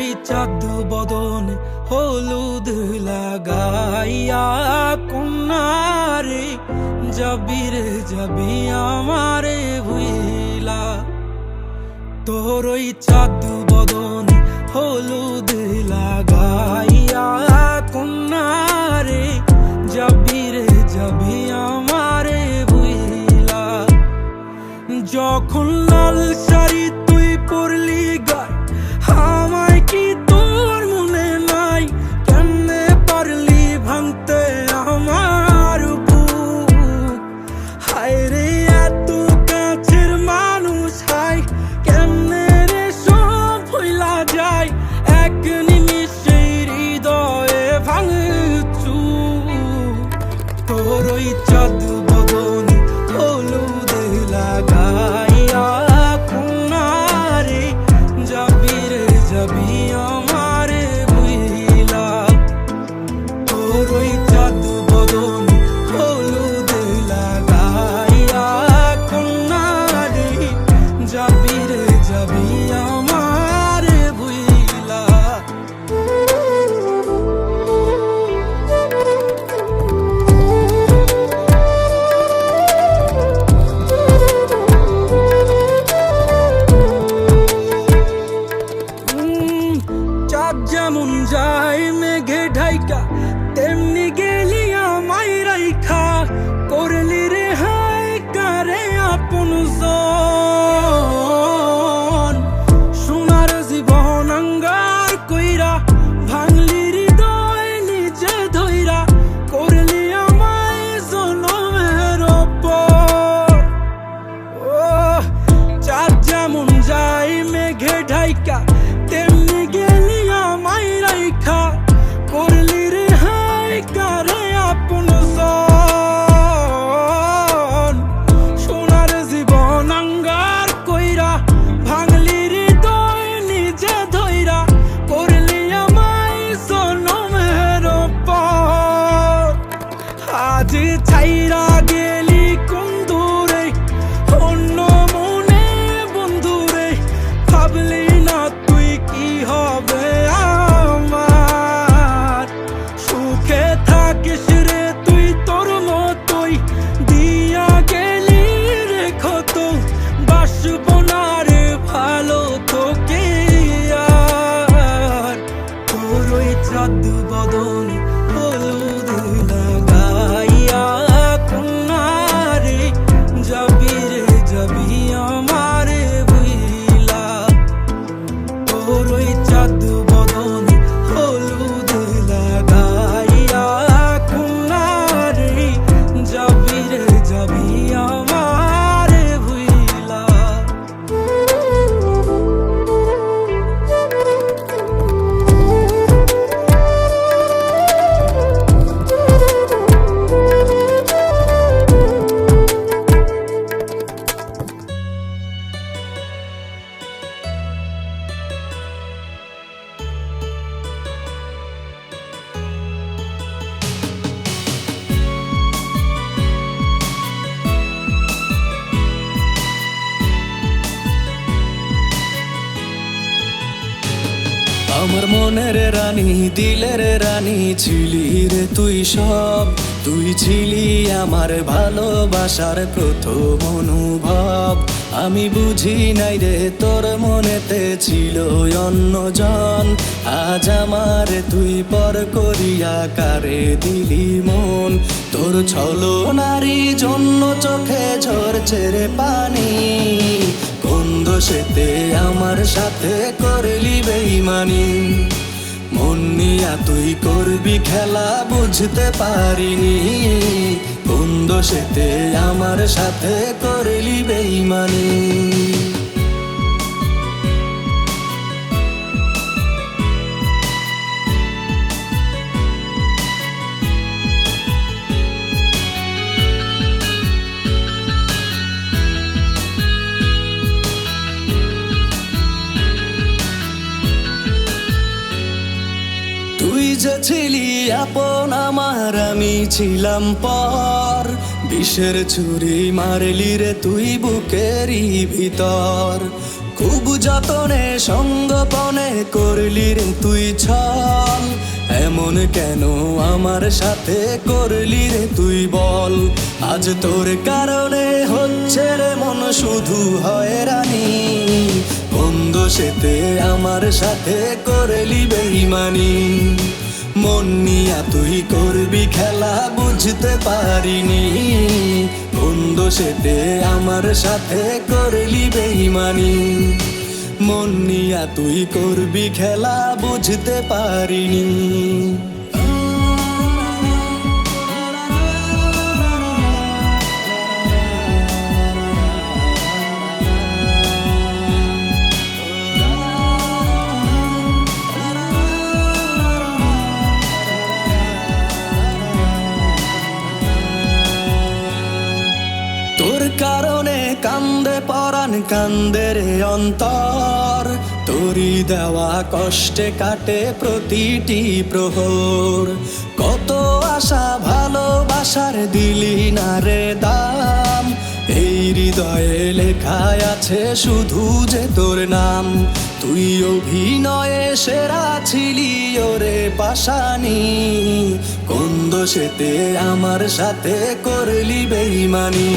ওই চাঁদ বদনে হলুদ লাগাইয়া কন্যারে যাবি রে যাবি আমারে ভুইলা। তোর ওই চাঁদ বদনে হলুদ লাগাইয়া কন্যারে যাবি রে যাবি আমারে ভুইলা। যখন লাল শাড়ি তুই পরলি গায় আমায় কি তোর মনে নাই? কেমনে পারলি ভাঙতে আমার বুক? হায় রে এত কাছের মানুষ, হায় কেমনে রে সব ভুইলা যায় এক নিমিষে হৃদয়ে ভাঙচু। তোর ওই চাঁদ বদনে হলুদ লাগাইয়া কন্যারে যাবি রে যাবি আমারে ভুইলা। তোর ওই চাঁদ বদনে হলুদ লাগাইয়া কন্যারে যাবি রে যাবি আমারে ভুইলা। চাঁদ যেমন যায় মেঘে ঢাইকা তেমনি গেলি আমায় রাইখা, করলি রে হায় কারে আপন জন। সোনার জীবন আঙ্গার কইরা ভাঙলি হৃদয় নিজে ধইরা, করলি আমায় জনমের ওপর। ও চাঁদ যেমন যায় মেঘে ঢাইকা তেমনি গেলি আমায় রাইখা, করলি রে হায় কারে আপন জন। সোনার জীবন আঙ্গার কইরা ভাঙলি হৃদয় নিজে ধইরা, করলি আমায় জনমের ওপর। আজ ছাইরা গেলি কোন দূরে অন্য মনে বন্ধুরে, ভাবলি না তুই কি হবে আমার? সুখে থাকিস রে তুই তোর মতোই, দিয়া গেলি রেখো তো বাসব না রে ভালো তোকে আর। তোর ওই চাঁদ বদনে হলুদ লাগাইয়া কন্যারে যাবি রে যাবি আমারে ভুইলা। তোর ওই চাঁদ বদনে হলুদ লাগাইয়া কন্যারে যাবি রে যাবি আমারে ভুইলা। আমার মনের রানী দিলের রানী ছিলি রে তুই সব। তুই ছিলি আমার ভালোবাসার প্রথম অনুভব। আমি বুঝি নাই রে তোর মনেতে ছিল অন্যজন। আজ আমার তুই পর করিয়া কারে দিলি মন। তোর ছলনারী জন্য চোখে ঝরছে রে পানি। কোন দোষেতে আমার সাথে করলি বেইমানি? মন নিয়া তুই করবি খেলা বুঝতে পারিনি। কোন দোষেতে আমার সাথে করলি বেইমানি? তুই যে ছিলি আপন আমার, আমি ছিলাম পর। বিষের ছুরি মারলি রে তুই বুকেরই ভিতর। খুব যতনে সঙ্গপনে করলি রে তুই ছল, এমন কেন আমার সাথে করলি রে তুই বল। আজ তোর কারণে হচ্ছে রে মন শুধু হয়রানি, কোন দোষেতে আমার সাথে করলি বেঈমানি। মন নিয়া তুই করবি খেলা বুঝতে পারিনি, কোন দোষেতে আমার সাথে করলি বেঈমানি। মন নিয়া তুই করবি খেলা বুঝতে পারিনি। তোর কারণে কান্দে পরাণ কান্দে রে অন্তর, তোরি দেওয়া কষ্টে কাটে প্রতিটি প্রহর। কত আশা ভালোবাসার দিলি না রে দাম, এই হৃদয়ে লেখায় আছে শুধু যে তোর নাম। তুই অভিনয়ে সেরা ছিলি ওরে পাশানি, কোন দোষেতে আমার সাথে করলি বেঈমানি।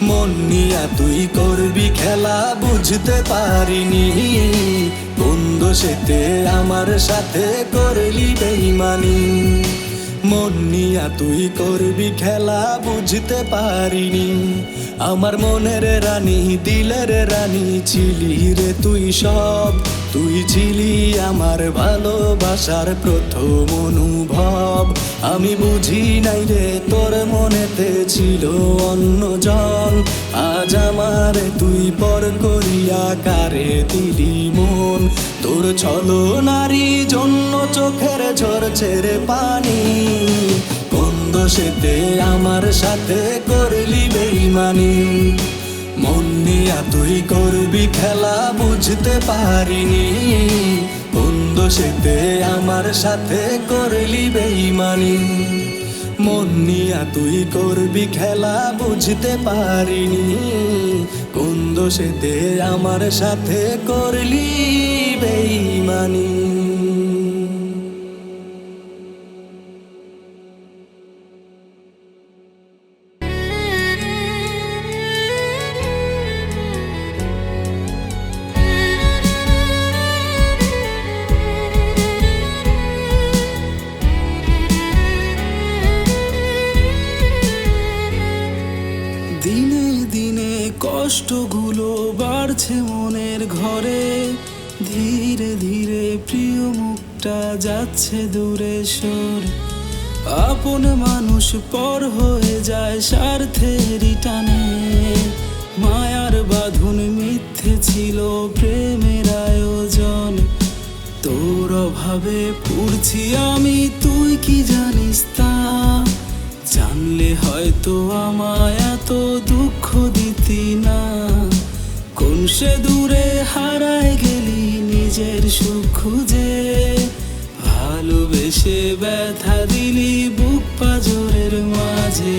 মন নিয়া তুই করবি খেলা বুঝতে পারিনি, কোন দোষেতে আমার সাথে করলি বেঈমানি। মন নিয়া তুই করবি খেলা বুঝতে পারিনি। আমার মনের রানী দিলের রানী ছিলি রে তুই সব, তুই ছিলি আমার ভালোবাসার প্রথম অনুভব। আমি বুঝি নাই রে তোর মনেতে ছিল অন্যজন, আজ আমার তুই পর করিয়া কারে দিলি মন। তোর ছলো নারী জন্য চোখের ঝরছে রে পানি, কোন দোষেতে আমার সাথে করলি বেঈমানি। মন নিয়া তুই করবি খেলা বুঝতে পারিনি, কোন দোষেতে আমার সাথে করলি বেঈমানি। মন নিয়া তুই করবি খেলা বুঝতে পারিনি, কোন দোষেতে আমার সাথে করলি বেঈমানি। দিনে দিনে কষ্টগুলো বাড়ছে মনের ঘরে, ধীরে ধীরে প্রিয় মুখটা যাচ্ছে দূরে সরে। আপন মানুষ পর হয়ে যায় স্বার্থেরই টানে, মায়ার বাঁধন মিথ্যে ছিল প্রেমের আয়োজন। তোর অভাবে পড়ছি আমি, তুই কি জানিস তা? জানলে হয়তো আমায় এত দুঃখ দিতি না। কোন সে দূরে হারায় গেলি নিজের সুখ খুঁজে, ভালোবেসে ব্যথা দিলি বুক পাঁজরের মাঝে।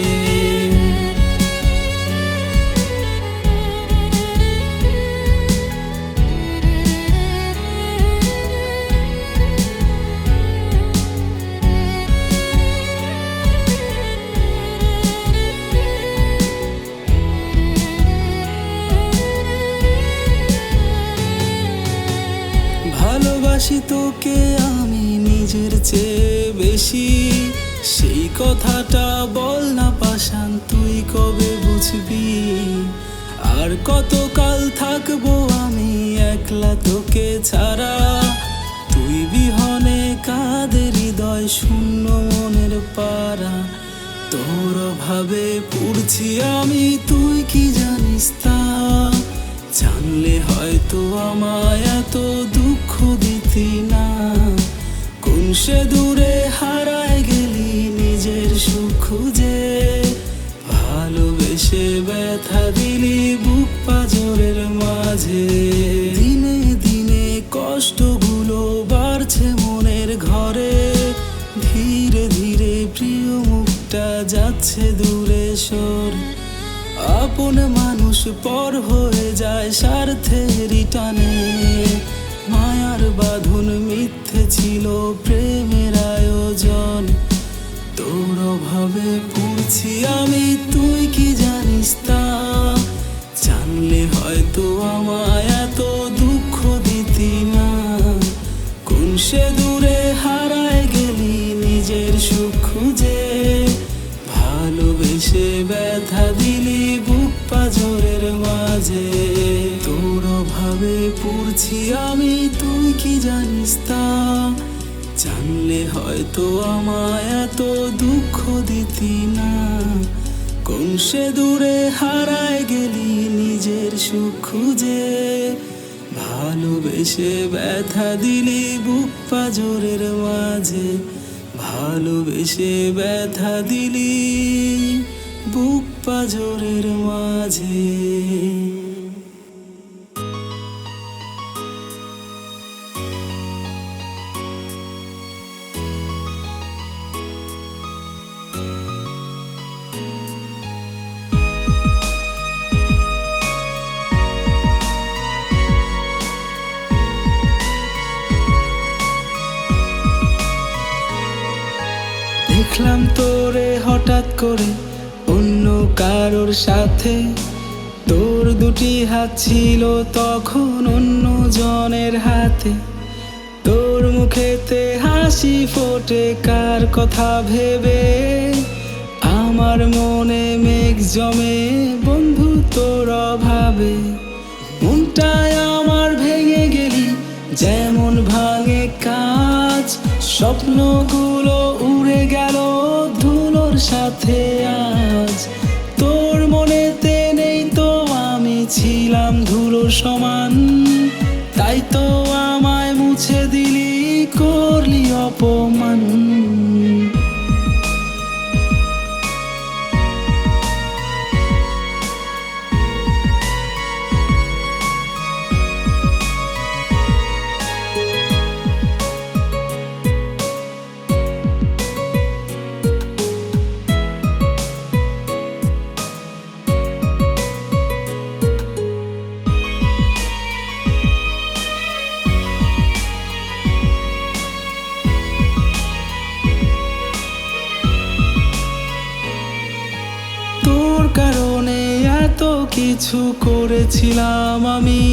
ভালোবাসি তোকে আমি নিজের চেয়ে বেশি, সেই কথাটা বল না পাষাণ, তুই কবে বুঝবি? আর কতকাল থাকবো আমি একলা তোকে ছাড়া, তুই বিহনে কাঁদে হৃদয় শূন্য মনের পারা। তোর অভাবে পড়ছি আমি, তুই কি জানিস তা? জানলে হয়তো আমায় এত দুঃখ দিতি না। কোন সে দূরে হারায় গেলি নিজের সুখ খুঁজে, ভালোবেসে ব্যথা দিলি বুক পাঁজরের মাঝে। দিনে দিনে কষ্টগুলো বাড়ছে মনের ঘরে, ধীরে ধীরে প্রিয় মুখটা যাচ্ছে দূরে সরে। আপন মানুষ পর হয়ে যায় স্বার্থেরই টানে। মায়ার বাঁধন মিথ্যে ছিল প্রেমের আয়োজন। তোর অভাবে পড়ছি আমি, তুই কি জানিস তা? জানলে হয়তো আমায় এত দুঃখ দিতি না। কোন সে দূরে হারায় গেলি নিজের সুখ খুঁজে, ভালোবেসে ব্যথা দিলি বুক পাঁজরের মাঝে। তোর অভাবে পড়ছি আমি, তুই কি জানিস তা? জানলে হয়তো আমায় এত দুঃখ দিতি না। কোন সে দূরে হারায় গেলি নিজের সুখ খুঁজে, ভালোবেসে ব্যথা দিলি বুক পাঁজরের মাঝে। ভালোবেসে ব্যথা দিলি বুক পাঁজরের মাঝে। দেখলাম তোরে হঠাৎ করে অন্য কারোর সাথে। তোর দুটি হাত ছিল তখন অন্য জনের হাতে। তোর মুখেতে হাসি ফোটে কার কথা ভেবে। আমার মনে মেঘ জমে বন্ধু তোর অভাবে। মনটায় আমার ভেঙে গেলি যেমন ভাঙে কাঁচ। স্বপ্নগুলো উড়ে গেল ধুলোর সাথে আজ। তোর মনেতে নেই তো আমি ছিলাম ধুলো সমান। তাই তো আমায় মুছে দিলি, করলি অপমান। তোর কারণে এত কিছু করেছিলাম আমি।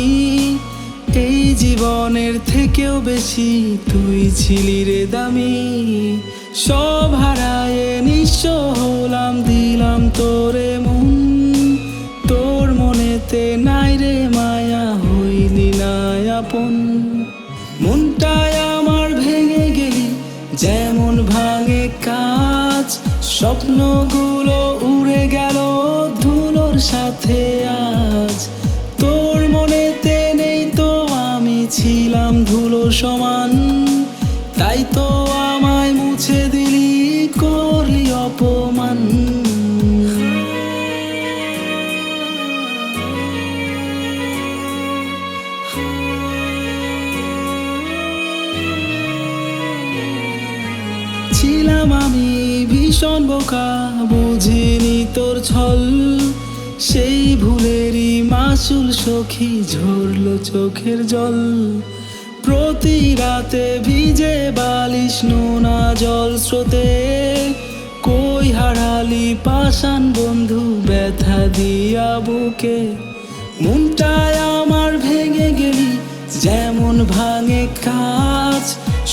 এই জীবনের থেকেও বেশি তুই ছিলি রে দামি। সব হারায়ে নিঃস্ব হলাম, দিলাম তোরে মন। তোর মনেতে নাই রে মায়া, হইলি না আপন। মনটায় আমার ভেঙে গেলি যেমন ভাঙে কাঁচ। স্বপ্নগুলো উড়ে গেল ধুলোর সাথে আজ। তোর মনেতে নেই তো আমি ছিলাম ধুলো সমান। তাই তো আমায় মুছে দিলি, করলি অপমান। ছিলাম আমি ভীষণ বোকা, বুঝিনি তোর ছল। সেই ভুলেরই মাসুল সখী ঝরলো চোখের জল। প্রতি রাতে ভিজে বালিশ নোনা জল স্রোতে। কই হারালি পাষাণ বন্ধু ব্যথা দিয়া বুকে। মনটায় আমার ভেঙে গেলি যেমন ভাঙে কাঁচ।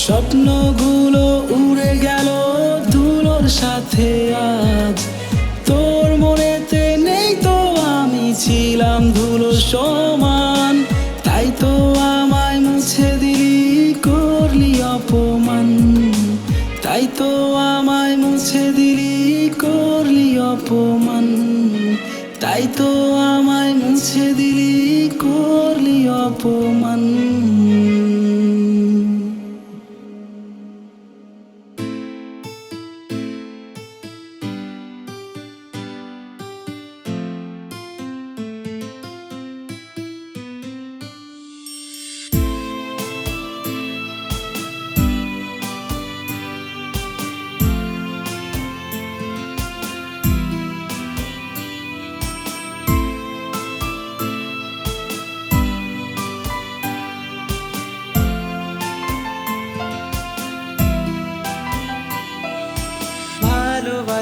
স্বপ্নগুলো উড়ে গেল ধুলোর সাথে আজ। তোর মনেতে নেই তো আমি ছিলাম ধুলো সমান। তাই তো আমায় মুছে দিলি, করলি অপমান। তাই তো আমায় মুছে দিলি, করলি অপমান। তাই তো আমায় মুছে দিলি, করলি অপমান।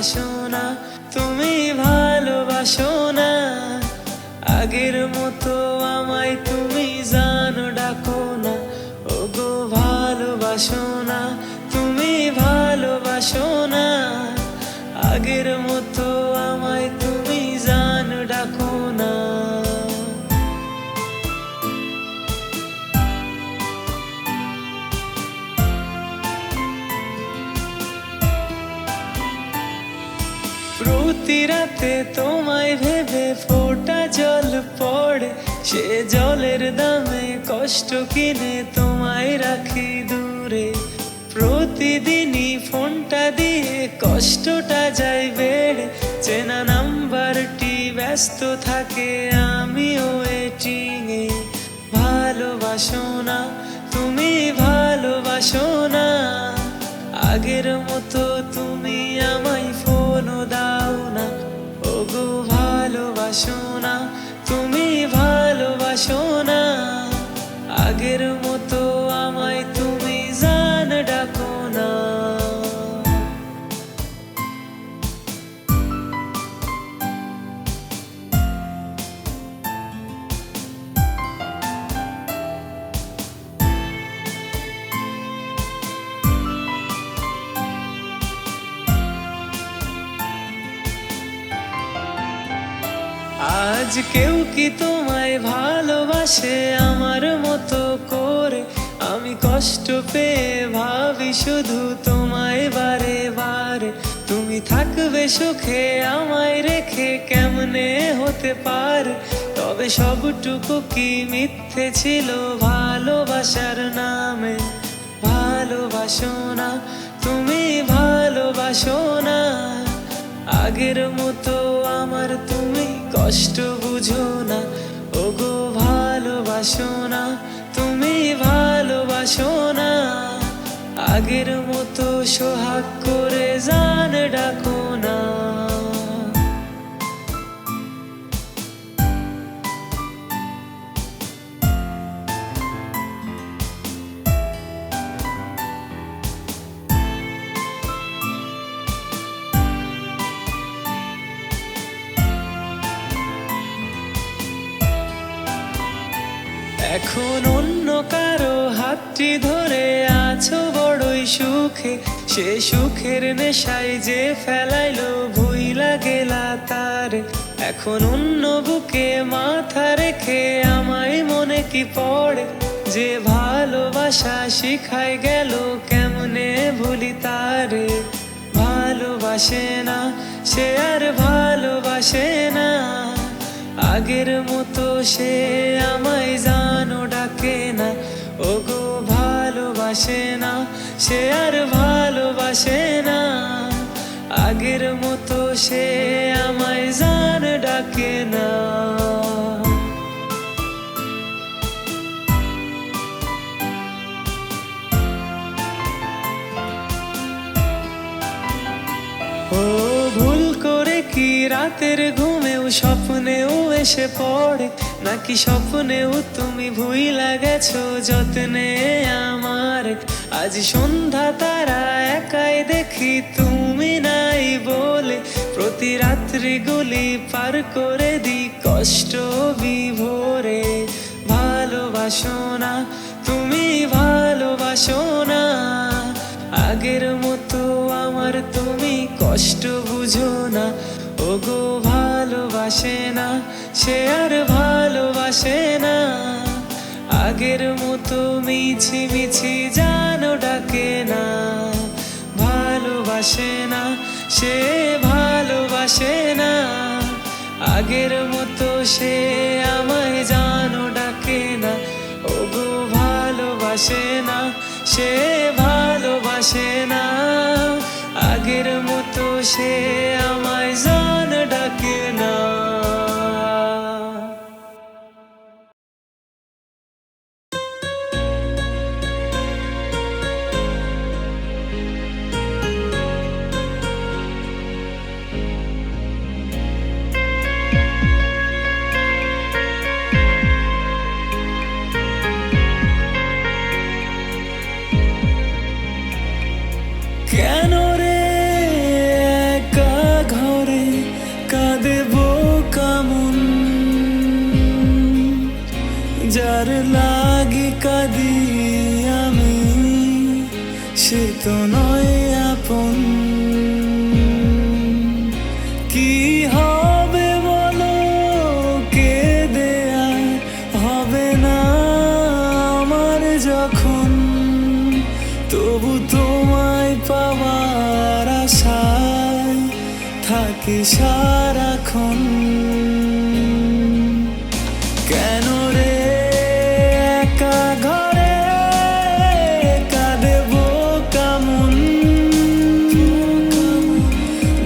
ভালোবাসো না, তুমি ভালোবাসো না। আগের মতো আমায় তুমি জান ডাকো না, ওগো ভালোবাসো না, তুমি ভালোবাসো না। আগের মতো আমায় তুমি জান ডাকো না। প্রতি রাতে তোমায় ভেবে ফোঁটা জল পড়ে, সে জলের দামে কষ্ট কিনে তোমায় রাখি দূরে। প্রতিদিনই ফোনটা দিয়ে কষ্টটা যায় বেড়ে, চেনা নাম্বারটি ব্যস্ত থাকে, আমিও ওয়েটিংয়ে। ভালোবাসো না, তুমি ভালোবাসো না। আগের মতো তুমি আমায় ফোনও দাও না, ওগো ভালোবাসো না, তুমি ভালোবাসো না। আগের মতো আমায় তুমি জান ডাকো না। আজ কেউ কি তোমায় ভালোবাসে আমার মতো করে? আমি কষ্ট পেয়ে ভাবি শুধু তোমায় বারে বারে। তুমি থাকবে সুখে আমায় রেখে, কেমনে হতে পারে? তবে সবটুকু কি মিথ্যে ছিল ভালোবাসার নামে? ভালোবাসো না, তুমি ভালোবাসো না। আগের মতো আমার তুমি কষ্ট বুঝো না, ওগো ভালোবাসো না, তুমি ভালোবাসো না। আগের মতো সোহাগ করে জান ডাকো না। এখন অন্য কারো হাতটি ধরে আছো বড়ই সুখে, সে সুখের নেশায় যে ফেলাইলো ভুইলা গেলা তার। এখন অন্য বুকে মাথা রেখে আমায় মনে কি পড়ে, যে ভালোবাসা শিখাই গেল কেমনে ভুলি তারে। ভালোবাসে না, সে আর ভালোবাসে না। আগের মতো সে আমায় জানো ডাকে না, ওগো ভালোবাসে না, সে আর ভালোবাসে না। আগের মতো সে আমায় জান ডাকে না। ও ভুল করে কি রাতের ঘুমেও স্বপ্নেও এসে পড়ে, নাকি স্বপ্নেও তুমি ভুইলা গেছো যত্নে আমার। আজ সন্ধ্যা তারা একাই দেখি তুমি নাই বলে, প্রতি রাত্রি গুলি পার করে দি কষ্ট বিভোরে। ভালোবাসো না, তুমি ভালোবাসো না। আগের মতো আমার তুমি কষ্ট বুঝো না, ওগো ভালোবাসে না, সে আর ভালোবাসে না। আগের মতো মিছি মিছি জানো ডাকে না। ভালোবাসে না, সে ভালোবাসে না। আগের মতো সে আমায় জানো ডাকে না, ওগো ভালোবাসে না, সে ভালোবাসে না। আগের মতো সে আমায় জান ডাকে না। কেন রে একা দেব কেমন, যার লাগি কাঁদি আমি সে তো নয় আপন। কি হবে বলো কেঁদে আর হবে না আমার যখন, তবু তোমায় পাওয়ার আশায় থাকি সারাক্ষণ। কেন রে একা ঘরে কাঁদেব কেমন,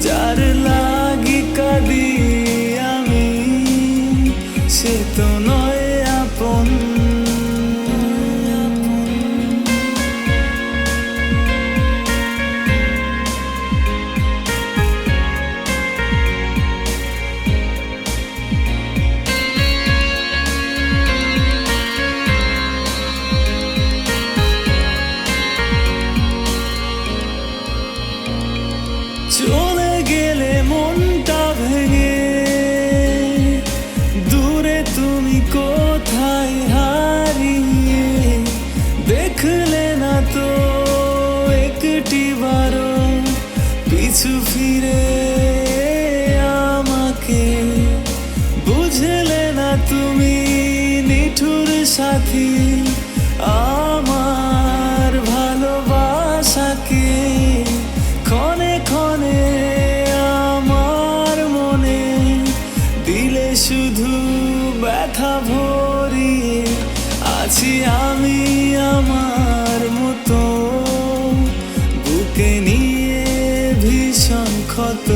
যার লাগি কাঁদি আমি সে তো নয় আপন। চলে গেলে মনটা ভেঙে, দূরে তুমি কোথায় হারিয়ে, দেখলে না তো একটি বারো পিছু ফিরে আমাকে, বুঝলে না তুমি নিঠুর সাথী আমার ভালোবাসাকে। ক্ষণে ক্ষণে আমার মনে দিলে শুধু ব্যথা ভরিয়ে, আছি আমি আমার মতো বুকে নিয়ে ভীষণ ক্ষত,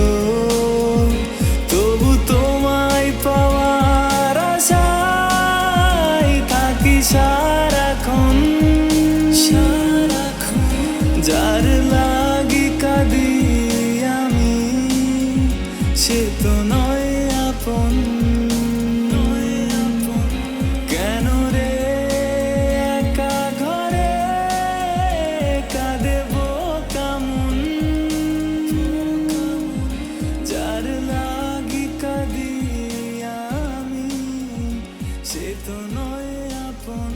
তবু তোমায় পাওয়ার আশায় থাকি সারাক্ষণ। যার লাগি কাঁদি আমি সে তো নয় আপন। কেন রে একা ঘরে কাঁদেব কেমন, যার লাগি কাঁদি আমি সে তো নয় আপন।